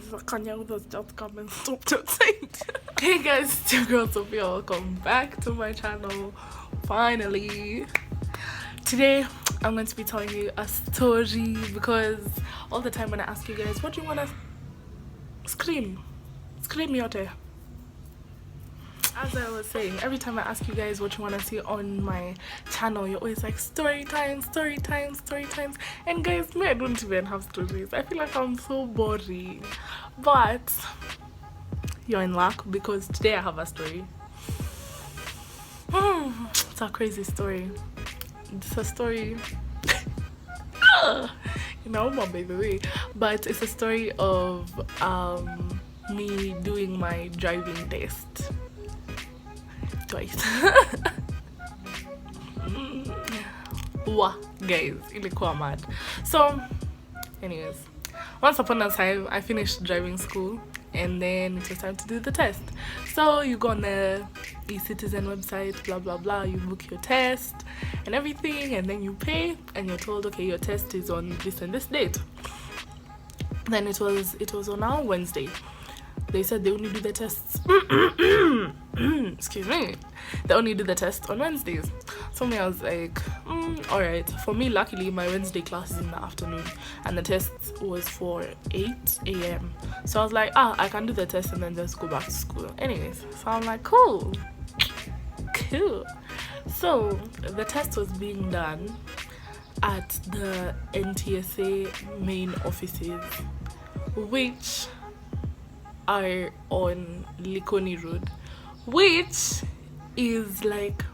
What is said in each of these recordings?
guys, Kanye was just come and stopped outside. Hey guys, it's your girl Sophia. Welcome back to my channel. Finally, today I'm going to be telling you a story because all the time when I ask you guys, what do you want to scream yote. As I was saying, every time I ask you guys what you want to see on my channel, you're always like story times. And guys, me, I don't even have stories. I feel like I'm so boring. But you're in luck because today I have a story. It's a crazy story. It's a story. By the way, but it's a story of me doing my driving test. Twice. Wow, guys, ilikuwa mad. So anyways, once upon a time I finished driving school and then it was time to do the test. So you go on the eCitizen website, blah blah blah, you book your test and everything, and then you pay and you're told, okay, your test is on this and this date. Then it was on our Wednesday. They said they only do the tests excuse me, they only do the test on Wednesdays. So me, I was like, alright. For me, luckily my Wednesday class is in the afternoon and the test was for 8 a.m. so I was like, I can do the test and then just go back to school anyways. So I'm like, cool. So the test was being done at the NTSA main offices, which are on Likoni Road, which is like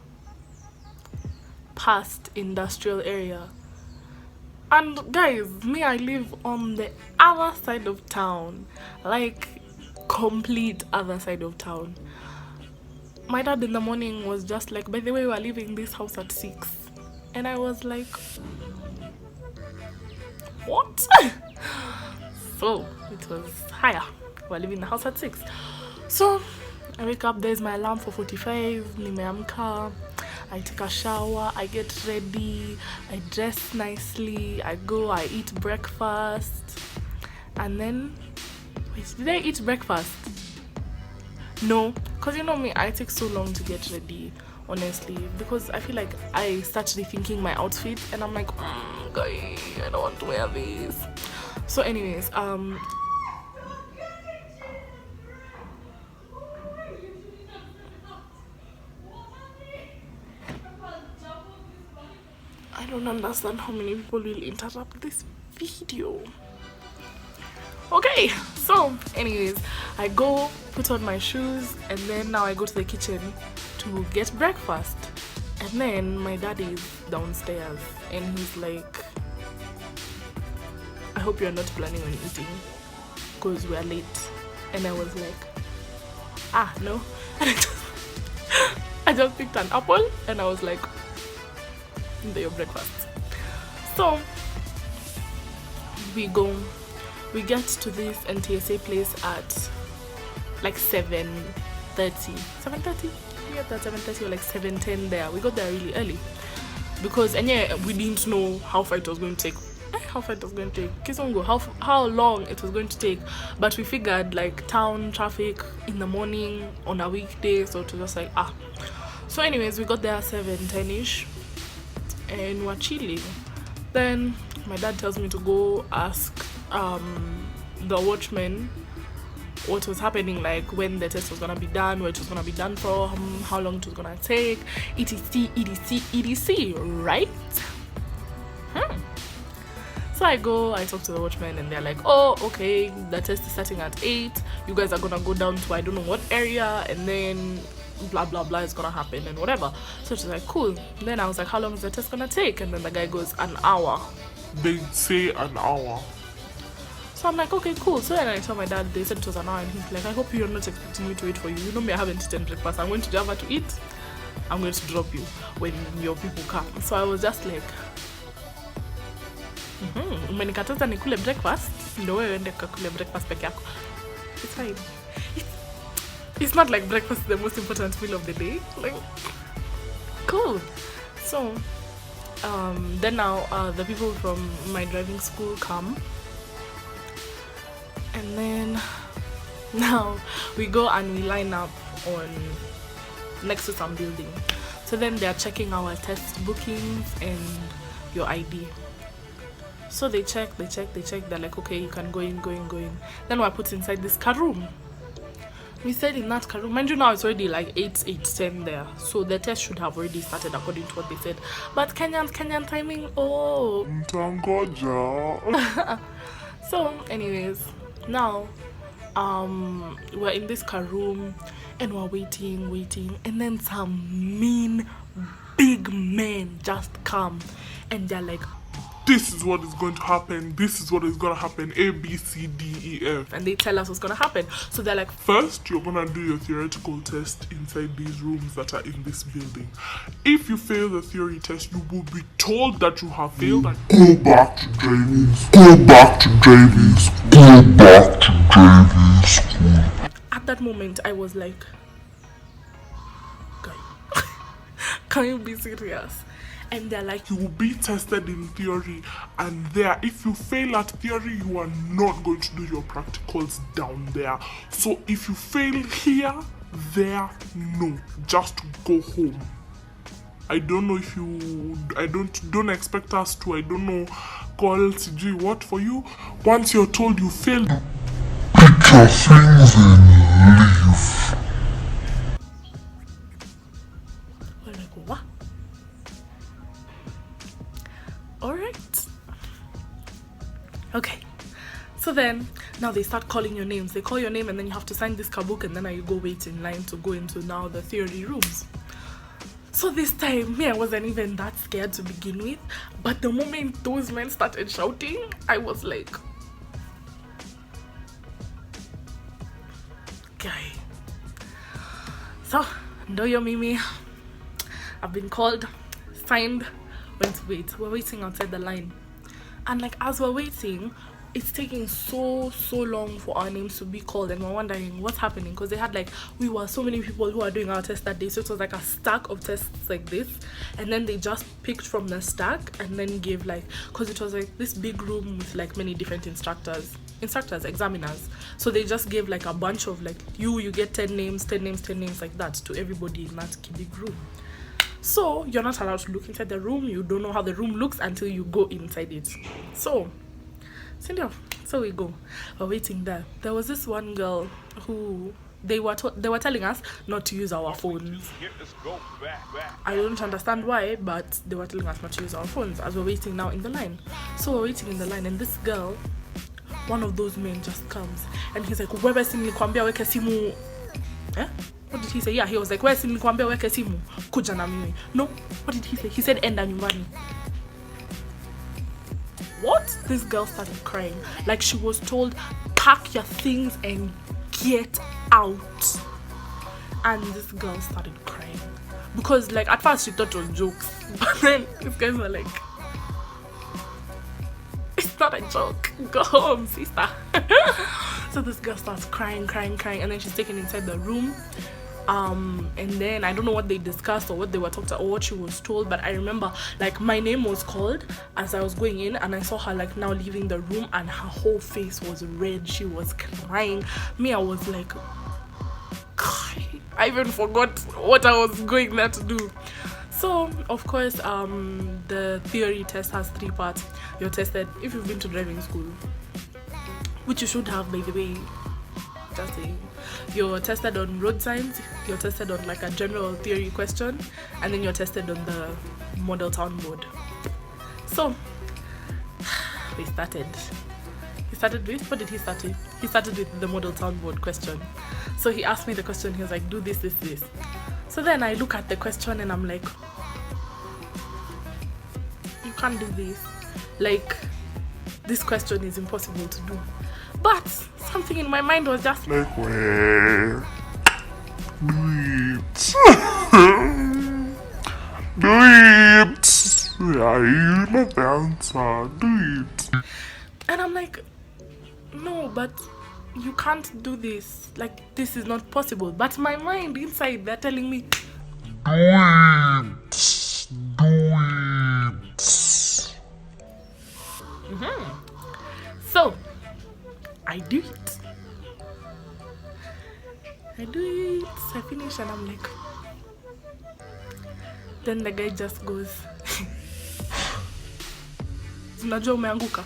past industrial area. And guys, me, I live on the other side of town, like complete other side of town. My dad in the morning was just like, by the way, we're leaving this house at 6, and I was like, what? So it was higher. We're leaving the house at 6. So I wake up, there's my alarm for 45, nimeamka, I take a shower, I get ready, I dress nicely, I go, I eat breakfast, and then, wait, did I eat breakfast? No, because you know me, I take so long to get ready, honestly, because I feel like I start rethinking my outfit and I'm like, guy, I don't want to wear this. So anyways, I don't understand how many people will interrupt this video. Okay, so anyways, I go put on my shoes and then now I go to the kitchen to get breakfast. And then my daddy is downstairs and he's like, I hope you're not planning on eating because we're late. And I was like, no. And I just picked an apple and I was like, your breakfast. So we get to this NTSA place at like 7:30. We get there 7:30 or like 7:10 there. We got there really early because we didn't know how far it was going to take. Kisongo, how long it was going to take, but we figured like town traffic in the morning on a weekday, so it was just like So anyways, we got there 7:10ish and we're chilling. Then my dad tells me to go ask the watchman what was happening, like when the test was gonna be done, where it was gonna be done for, how long it was gonna take, etc, right? So I talk to the watchman and they're like, oh, okay, the test is starting at 8, you guys are gonna go down to I don't know what area, and then blah blah blah is gonna happen and whatever. So she's like, cool. And then I was like, how long is the test gonna take? And then the guy goes, an hour. They say an hour. So I'm like, okay, cool. So then I tell my dad, they said it was an hour, and he's like, I hope you're not expecting me to wait for you. You know me, I haven't eaten breakfast. I'm going to Java to eat. I'm going to drop you when your people come. So I was just like, umenikataza nikule breakfast, ndio wewe ende kakule breakfast peke yako. It's fine. It's not like breakfast is the most important meal of the day. Like, cool. So then now the people from my driving school come And then now we go and we line up on next to some building. So then they're checking our test bookings and your ID. So they check, they're like, okay, you can go in. Then we're put inside this car room. We said in that car room, mind you, now it's already like 10 there, so the test should have already started according to what they said. But Kenyan timing, oh. So anyways, now we're in this car room and we're waiting, and then some mean big men just come and they're like, this is what is going to happen, this is what is going to happen, A, B, C, D, E, F. And they tell us what's going to happen. So they're like, first, you're going to do your theoretical test inside these rooms that are in this building. If you fail the theory test, you will be told that you have failed and go back to driving school. At that moment, I was like, guy, can you be serious? And they're like, you will be tested in theory, and there, if you fail at theory, you are not going to do your practicals down there. So if you fail here, there, no, just go home. I don't know if you, don't expect us to, I don't know, call CG what for you. Once you're told you failed, pick your things and leave. We're like, what? Alright. Okay. So then, now they start calling your names. They call your name and then you have to sign this book, and then you go wait in line to go into now the theory rooms. So this time, me, I wasn't even that scared to begin with. But the moment those men started shouting, I was like, guy. So, Ndoyo Mimi, I've been called, signed, went to wait. We're waiting outside the line. And like, as we're waiting, it's taking so long for our names to be called, and we're wondering what's happening, because they had like, we were so many people who are doing our test that day, so it was like a stack of tests like this, and then they just picked from the stack and then gave like, because it was like this big room with like many different examiners, so they just gave like a bunch of like, you get 10 names like that to everybody in that big room. So you're not allowed to look inside the room. You don't know how the room looks until you go inside it. So we go. We're waiting there. There was this one girl who they were telling us not to use our phones. I don't understand why, but they were telling us not to use our phones as we're waiting now in the line. So we're waiting in the line, and this girl, one of those men just comes and he's like, wewe si nilikwambia weke simu. What did he say? Yeah, he was like, wewe si nilikwambia weke simu kuja na mimi. No, what did he say? He said enda nyumbani. What? This girl started crying. Like she was told, pack your things and get out. And this girl started crying. Because like at first she thought it was jokes. But then these guys were like, it's not a joke. Go home, sister. So this girl starts crying. And then she's taken inside the room. And then I don't know what they discussed or what they were talking about or what she was told, but I remember like my name was called as I was going in, and I saw her like now leaving the room, and her whole face was red. She was crying. Me, I was like, I even forgot what I was going there to do. So of course the theory test has 3 parts. You're tested if you've been to driving school, which you should have, by the way. Just saying. You're tested on road signs, you're tested on like a general theory question, and then you're tested on the model town board. So we started. He started with, what did he start with? He started with the model town board question. So he asked me the question, he was like, do this. So then I look at the question and I'm like, you can't do this. Like, this question is impossible to do. But something in my mind was just like, where? Do it. Do it. Yeah, you know the answer. Do it. And I'm like, no, but you can't do this. Like, this is not possible. But my mind inside, they're telling me, do it. So I do it. I finish and I'm like, then the guy just goes, unajua umeanguka?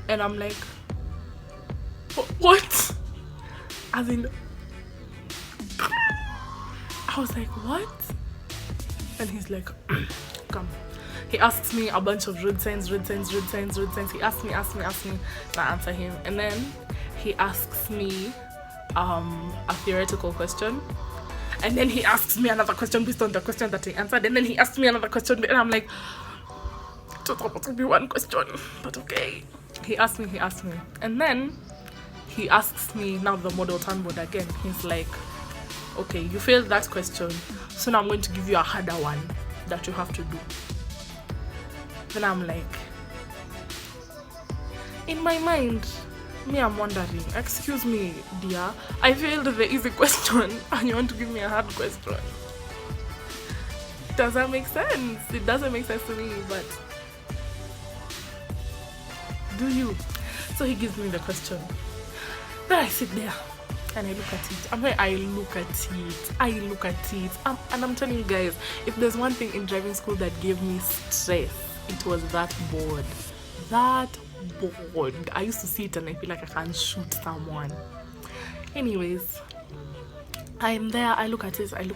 And I'm like, what? As in, I was like, what? And he's like, come. He asks me a bunch of road signs. He asks me, and I answer him. And then he asks me a theoretical question. And then he asks me another question based on the question that he answered. And then he asks me another question. And I'm like, it's supposed to be one question, but okay. He asked me. And then he asks me now the model turnboard again. He's like, okay, you failed that question. So now I'm going to give you a harder one that you have to do. Then I'm like, in my mind, I'm wondering, excuse me, dear, I failed the easy question and you want to give me a hard question. Does that make sense? It doesn't make sense to me, but do you? So he gives me the question. Then I sit there and I look at it. And I'm telling you guys, if there's one thing in driving school that gave me stress, it was that board. I used to see it and I feel like I can shoot someone. Anyways, I'm there, I look at it. And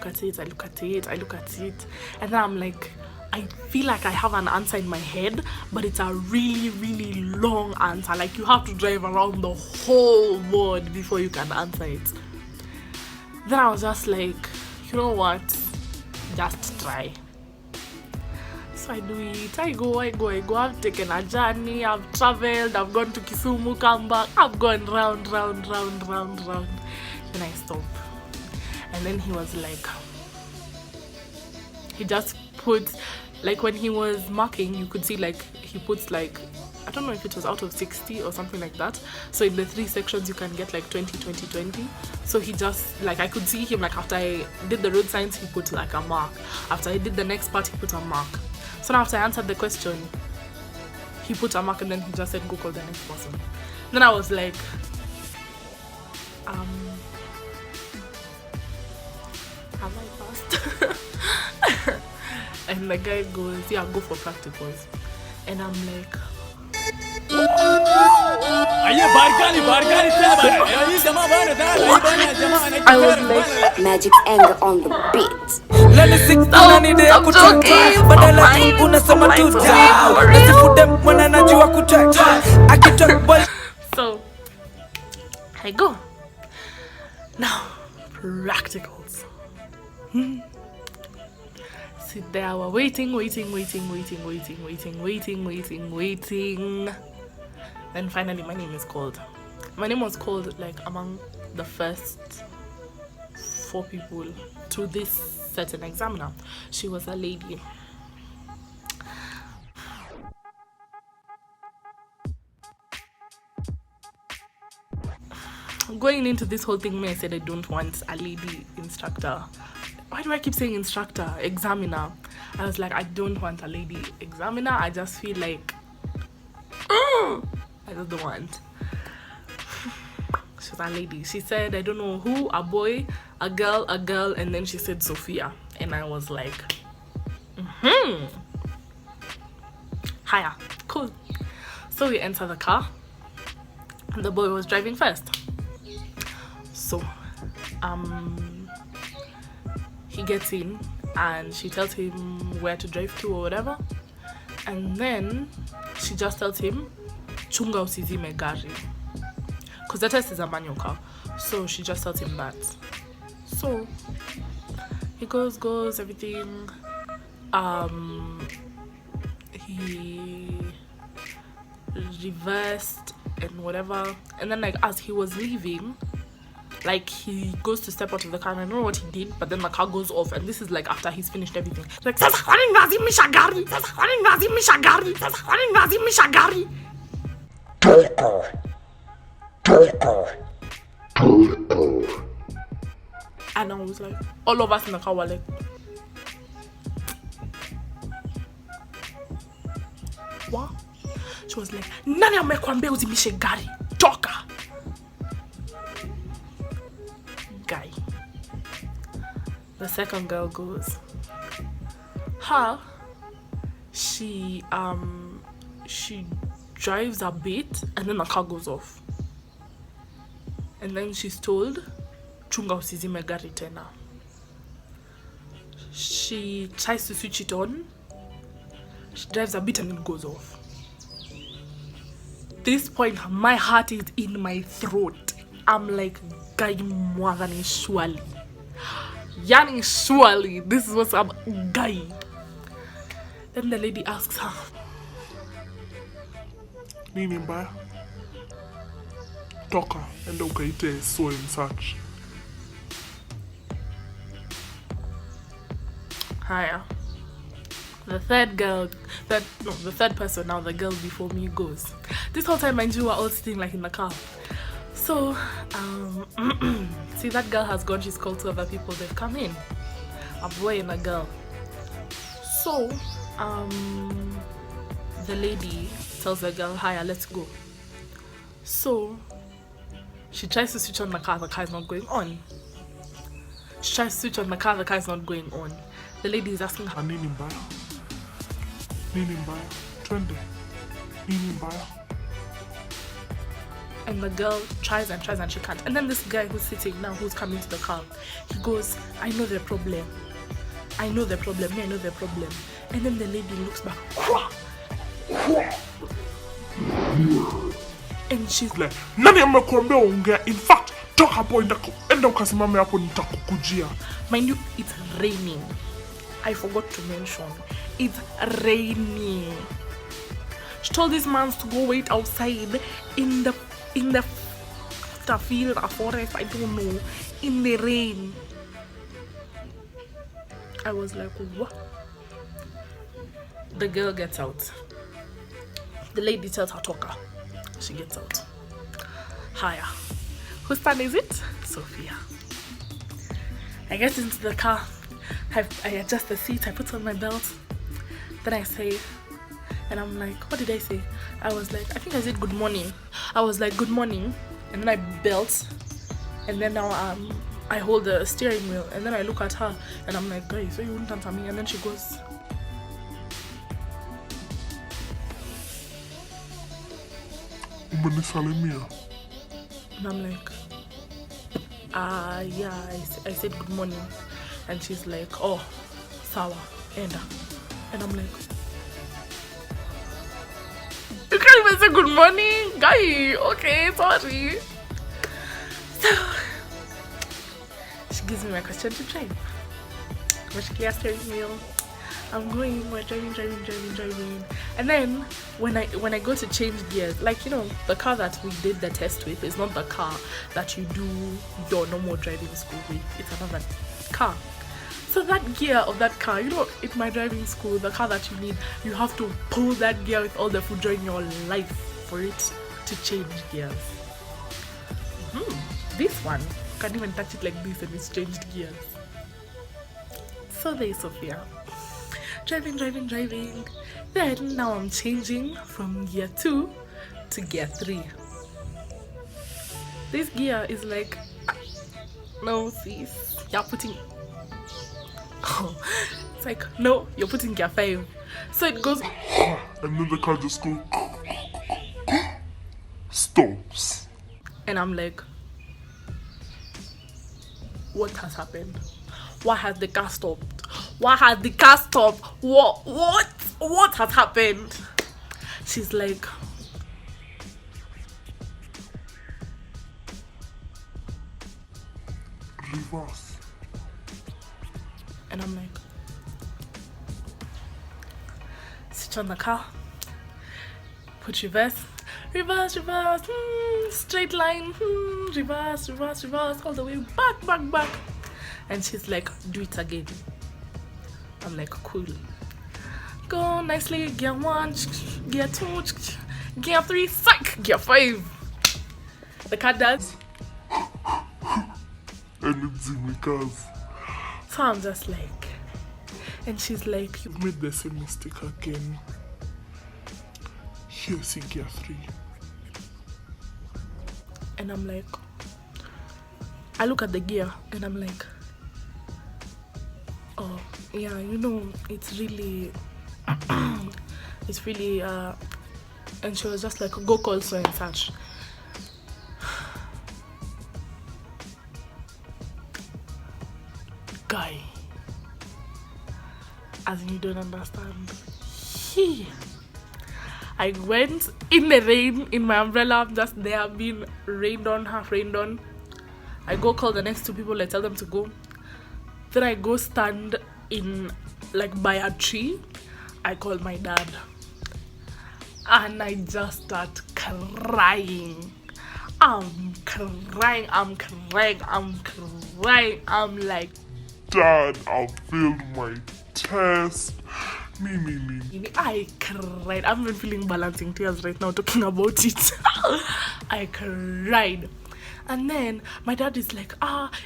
then I'm like, I feel like I have an answer in my head, but it's a really, really long answer. Like, you have to drive around the whole board before you can answer it. Then I was just like, you know what? Just try. So I do it. I go. I've taken a journey. I've traveled. I've gone to Kisumu, come back. I've gone round. Then I stop. And then he was like, he just put, like, when he was marking, you could see, like, he puts, like, I don't know if it was out of 60 or something like that. So in the 3 sections, you can get, like, 20. So he just, like, I could see him, like, after I did the road signs, he put, like, a mark. After I did the next part, he put a mark. So now after I answered the question, he put a mark and then he just said, go call the next person. Then I was like, have I passed? And the guy goes, yeah, go for practicals. And I'm like, I was like, Magic's anger on the beat. So I go. Now, practicals. Sit there, we're waiting. Then finally my name is called. My name was called, like, among the first 4 people to this certain examiner. She was a lady. Going into this whole thing, I said I don't want a lady instructor. Why do I keep saying instructor? Examiner. I was like, I don't want a lady examiner. I just feel like, I just don't want. She's a lady. She said, I don't know who, a boy, a girl, and then she said Sophia. And I was like, Hiya, cool. So we enter the car. And the boy was driving first. So, he gets in and she tells him where to drive to or whatever. And then she just tells him, chunga usizime gari. Because the test is a manual car. So she just tells him that. So he goes, everything. He reversed and whatever. And then, like, as he was leaving, like, he goes to step out of the car and I don't know what he did, but then the car goes off, and this is like after he's finished everything. Like, sasa kwa nini unazimisha gari? Sasa kwa nini unazimisha gari? Sasa kwa nini unazimisha gari? And I was like, all of us in the car were like, what? She was like, nani amekwambia uzimishe gari? Toka. The second girl goes. She drives a bit and then the car goes off. And then she's told, chunga usizime gari tena. She tries to switch it on. She drives a bit and it goes off. This point, my heart is in my throat. I'm like, guy mwagani shwali. Yani shwali. This is what's up, guy. Then the lady asks her, nini mbaya? Toka, enda ukaite so and such. Higher. The third person now, the girl before me goes. This whole time, mind you, we're all sitting like in the car. So, see, that girl has gone. She's called two other people. They've come in, a boy and a girl. So, the lady tells the girl, "Hiya, let's go." So, she tries to switch on the car is not going on. She tries to switch on the car is not going on. The lady is asking her, nini mbaya? Nini mbaya? Twende. Nini mbaya? and the girl tries and tries and she can't. And then this guy who's sitting now, who's coming to the car, he goes, I know the problem. I know the problem. And then the lady looks back. And she's like, nani amekuambia ongea? In fact, talk hapo enda ukasimame hapo nitakukujia. Mind you, it's raining. I forgot to mention. It's raining. She told this man to go wait outside in the field, a forest, I don't know, in the rain. I was like, what? The girl gets out. The lady tells her talker. She gets out. Hiya. Whose turn is it? Sophia. I get into the car. I adjust the seat. I put on my belt. Then I say, and I'm like, what did I say? I was like, I think I said good morning. I was like, good morning. And then I belt. And then now I hold the steering wheel. And then I look at her. And I'm like, guys, so you wouldn't answer me? And then she goes, umenisalimia? and I'm like, yeah, I said good morning. And she's like, oh, sawa, enda. And I'm like, you can't even say good morning, guy. Okay, sorry. So she gives me my question to drive. She clears steering wheel. I'm going, we're driving. And then when I go to change gears, like, you know, the car that we did the test with is not the car that you do your normal driving school with. It's another car. So that gear of that car, you know, in my driving school, the car that you need, you have to pull that gear with all the food during your life for it to change gears. This one, you can't even touch it like this and it's changed gears. So there's Sophia. Driving. Then now I'm changing from gear 2 to gear 3. This gear is like, no sis, you're putting, it's like, no, you're putting gear 5. So it goes, and then the car just goes, stops. and I'm like, what has happened? Why has the car stopped? What has happened? She's like, reverse. and I'm like, switch on the car, put reverse, straight line, reverse, all the way back. And she's like, do it again. I'm like, cool. Go nicely, gear 1, gear 2, gear 3, psych, gear 5. The car does. And it's in because. So I'm just like, and she's like, You've made the same mistake again. Here's gear 3. and I'm like, I look at the gear and I'm like, Oh, yeah, you know, it's really, it's really, and she was just like, go call so and such. Guy, as you don't understand, I went in the rain in my umbrella, just there being rained on, half rained on. I go call the next two people, I tell them to go. Then I go stand in, like, by a tree. I call my dad. And I just start crying. I'm crying. I'm like, Dad, I failed my test. Me. I cried. I'm even feeling balancing tears right now talking about it. I cried. And then my dad is like,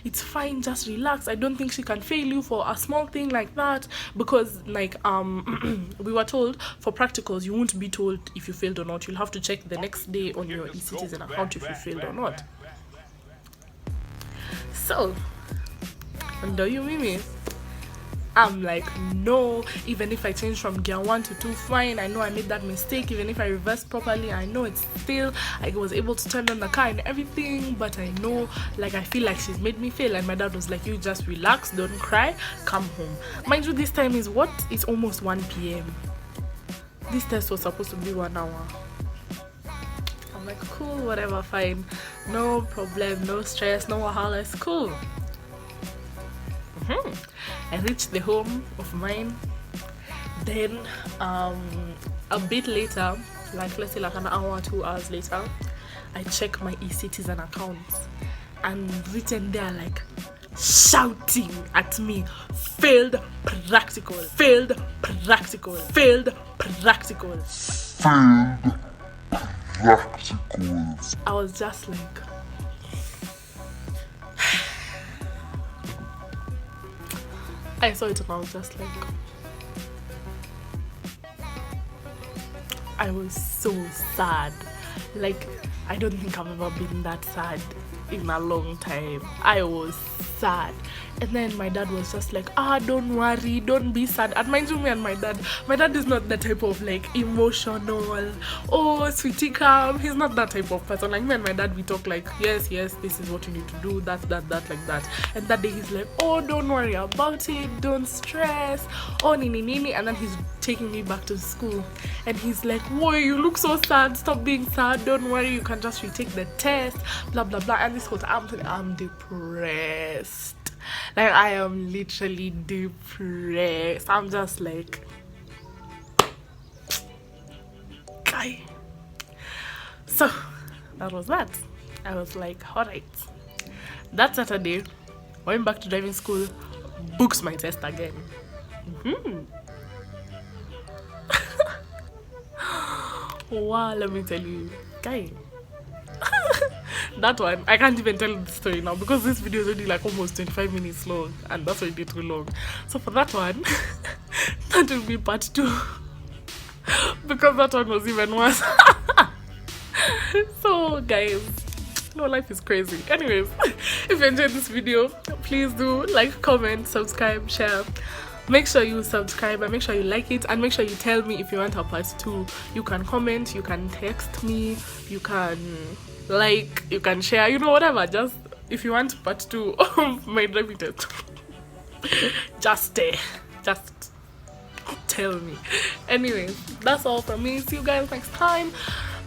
it's fine, just relax. I don't think she can fail you for a small thing like that. Because, like, we were told for practicals, you won't be told if you failed or not. You'll have to check the next day on your eCitizen account if you failed or not. So, do you mean me? I'm like, no, even if I change from gear 1 to 2, fine. I know I made that mistake. Even if I reversed properly, I know it's still, I was able to turn on the car and everything, but I know, like, I feel like she's made me fail. And my dad was like, you just relax, don't cry, come home. Mind you, this time is what? It's almost 1 p.m. This test was supposed to be 1 hour. I'm like, cool, whatever, fine. No problem, no stress, no wahala, it's cool. I reached the home of mine. Then a bit later, like let's say like an hour, 2 hours later, I check my eCitizen account, and written there like shouting at me, failed practical, failed practical, failed practical, Failed practicals. I was just like, I saw it and I was just like, I was so sad. Like, I don't think I've ever been that sad in a long time. I was sad. And then my dad was just like, don't worry, don't be sad. And mind you, me and my dad is not the type of like emotional, sweetie calm. He's not that type of person. Like me and my dad, we talk like, yes, this is what you need to do, that, like that. And that day he's like, don't worry about it, don't stress, nini. And then he's taking me back to school. And he's like, whoa, you look so sad, stop being sad, don't worry, you can just retake the test, blah, blah, blah. And this whole time, I'm depressed. Like, I am literally depressed. I'm just like, guy. So, that was that. I was like, alright. That Saturday, went back to driving school, booked my test again. Wow, let me tell you, guy. That one, I can't even tell the story now because this video is already like almost 25 minutes long and that's already too long. So for that one, that will be part 2 because that one was even worse. So guys, no, life is crazy. Anyways, if you enjoyed this video, please do like, comment, subscribe, share. Make sure you subscribe and make sure you like it, and make sure you tell me if you want a part 2. You can comment, you can text me, you can like, you can share, you know, whatever. Just if you want part 2 of my driving test, just tell me. Anyways, that's all from me. See you guys next time.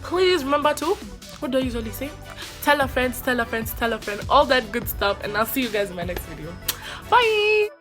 Please remember to, what do I usually say? Tell a friend, all that good stuff, and I'll see you guys in my next video. Bye.